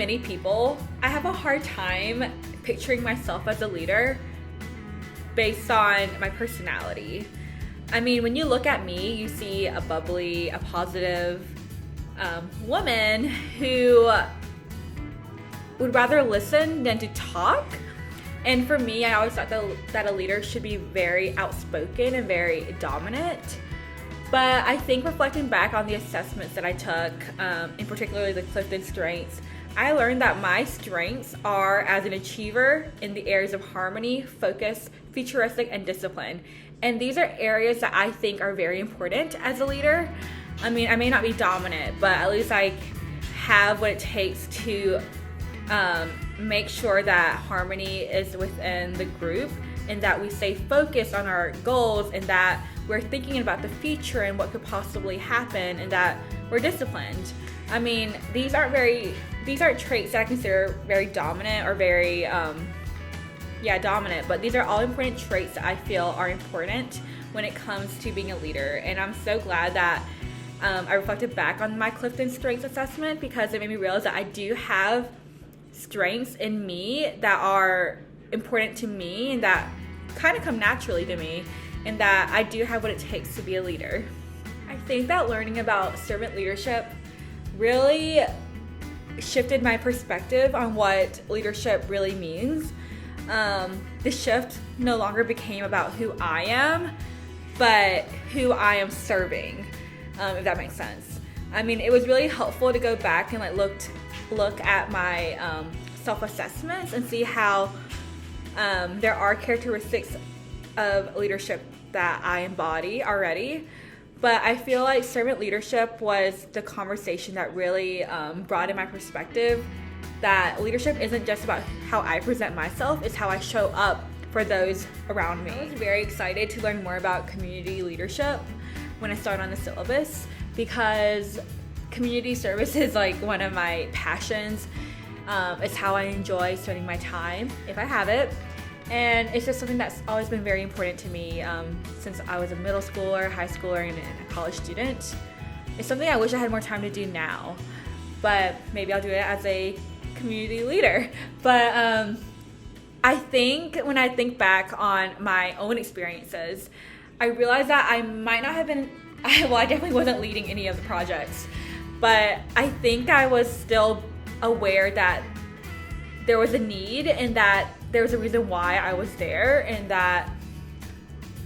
many people, I have a hard time picturing myself as a leader based on my personality. I mean, when you look at me, you see a bubbly, a positive woman who would rather listen than to talk. And for me, I always thought that a leader should be very outspoken and very dominant. But I think reflecting back on the assessments that I took, in particularly the Clifton Strengths, I learned that my strengths are as an achiever in the areas of harmony, focus, futuristic, and discipline. And these are areas that I think are very important as a leader. I mean, I may not be dominant, but at least I have what it takes to make sure that harmony is within the group and that we stay focused on our goals and that we're thinking about the future and what could possibly happen and that we're disciplined. I mean, these aren't traits that I consider very dominant or very, dominant, but these are all important traits that I feel are important when it comes to being a leader. And I'm so glad that I reflected back on my Clifton Strengths assessment because it made me realize that I do have strengths in me that are important to me and that kind of come naturally to me and that I do have what it takes to be a leader. I think that learning about servant leadership really shifted my perspective on what leadership really means. The shift no longer became about who I am, but who I am serving, if that makes sense. I mean, it was really helpful to go back and look at my self-assessments and see how there are characteristics of leadership that I embody already. But I feel like servant leadership was the conversation that really broadened my perspective that leadership isn't just about how I present myself, it's how I show up for those around me. I was very excited to learn more about community leadership when I started on the syllabus because community service is like one of my passions. It's how I enjoy spending my time, if I have it. And it's just something that's always been very important to me since I was a middle schooler, high schooler, and a college student. It's something I wish I had more time to do now, but maybe I'll do it as a community leader. But I think when I think back on my own experiences, I realized that I might not have been, well, I definitely wasn't leading any of the projects, but I think I was still aware that there was a need and that there was a reason why I was there, and that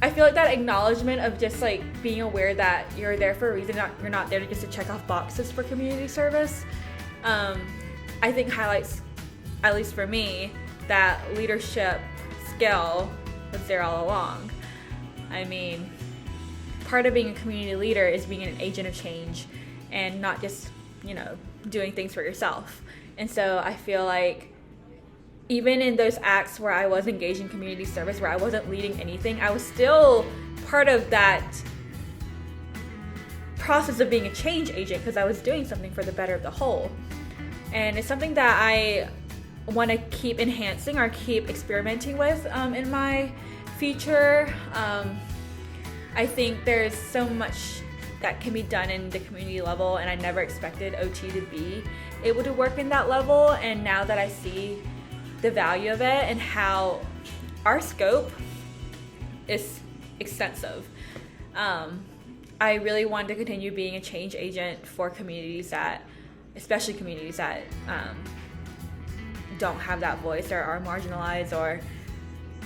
I feel like that acknowledgement of just like being aware that you're there for a reason, you're not there just to check off boxes for community service, I think highlights, at least for me, that leadership skill was there all along. I mean, part of being a community leader is being an agent of change and not just, doing things for yourself. And so I feel like even in those acts where I was engaged in community service, where I wasn't leading anything, I was still part of that process of being a change agent because I was doing something for the better of the whole. And it's something that I want to keep enhancing or keep experimenting with in my future. I think there's so much that can be done in the community level, and I never expected OT to be able to work in that level. And now that I see the value of it and how our scope is extensive, I really want to continue being a change agent for communities that, especially communities that don't have that voice or are marginalized, or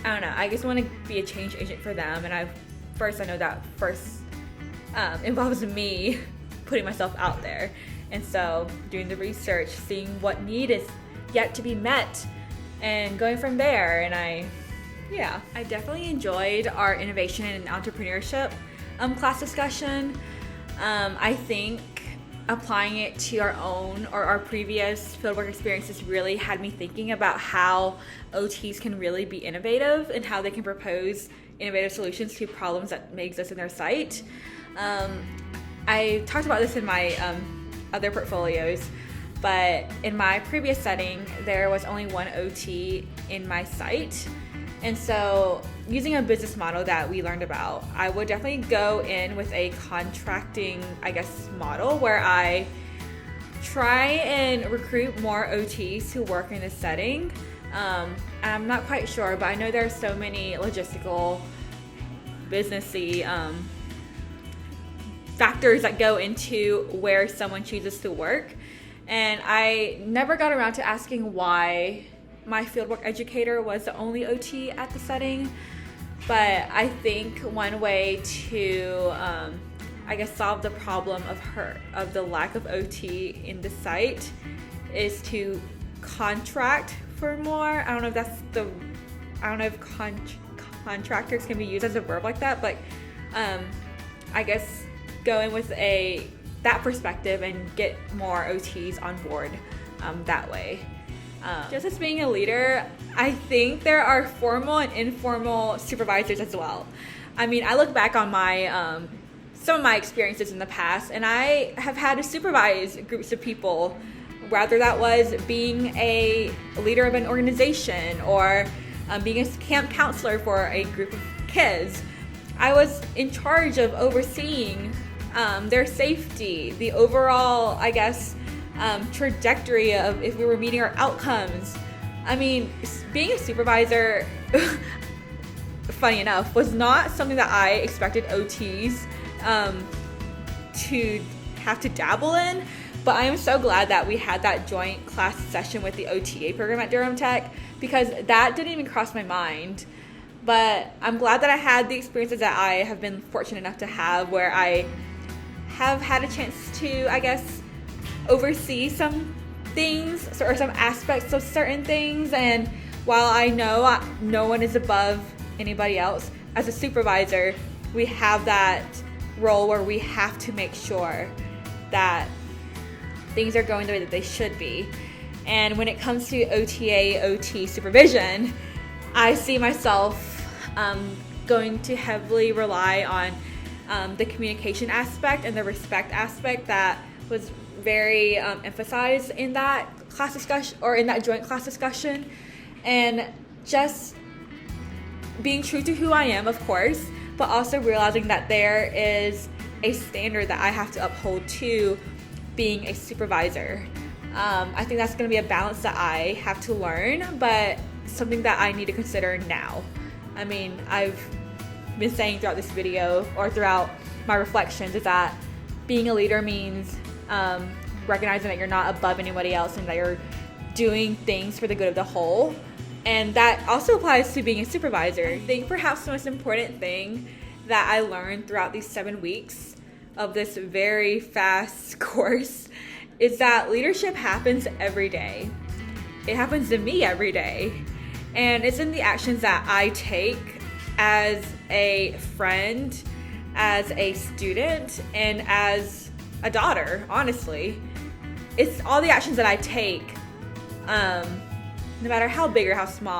I don't know, I just want to be a change agent for them. And I know that involves me putting myself out there, and so doing the research, seeing what need is yet to be met, and going from there. And I definitely enjoyed our innovation and entrepreneurship class discussion. I think applying it to our own or our previous fieldwork experiences really had me thinking about how OTs can really be innovative and how they can propose innovative solutions to problems that may exist in their site. I talked about this in my other portfolios, but in my previous setting, there was only one OT in my site. And so using a business model that we learned about, I would definitely go in with a contracting, model where I try and recruit more OTs who work in this setting. I'm not quite sure, but I know there are so many logistical, businessy factors that go into where someone chooses to work. And I never got around to asking why my fieldwork educator was the only OT at the setting. But I think one way to, solve the problem of the lack of OT in the site is to contract for more. I don't know if contractors can be used as a verb like that, but I guess go in with that perspective and get more OTs on board that way. Just as being a leader, I think there are formal and informal supervisors as well. I mean, I look back on my some of my experiences in the past, and I have had to supervise groups of people, whether that was being a leader of an organization or being a camp counselor for a group of kids. I was in charge of overseeing their safety, the overall, trajectory of if we were meeting our outcomes. I mean, being a supervisor, funny enough, was not something that I expected OTs to have to dabble in, but I am so glad that we had that joint class session with the OTA program at Durham Tech, because that didn't even cross my mind. But I'm glad that I had the experiences that I have been fortunate enough to have, where I have had a chance to, oversee some things or some aspects of certain things. And while I know no one is above anybody else, as a supervisor, we have that role where we have to make sure that things are going the way that they should be. And when it comes to OT supervision, I see myself going to heavily rely on the communication aspect and the respect aspect that was very emphasized in that class discussion, or in that joint class discussion, and just being true to who I am, of course, but also realizing that there is a standard that I have to uphold to being a supervisor. I think that's going to be a balance that I have to learn, but something that I need to consider now. I mean, I've been saying throughout this video, or throughout my reflections, is that being a leader means recognizing that you're not above anybody else and that you're doing things for the good of the whole. And that also applies to being a supervisor. I think perhaps the most important thing that I learned throughout these 7 weeks of this very fast course is that leadership happens every day. It happens to me every day. And it's in the actions that I take as a friend, as a student, and as a daughter, honestly. It's all the actions that I take, no matter how big or how small.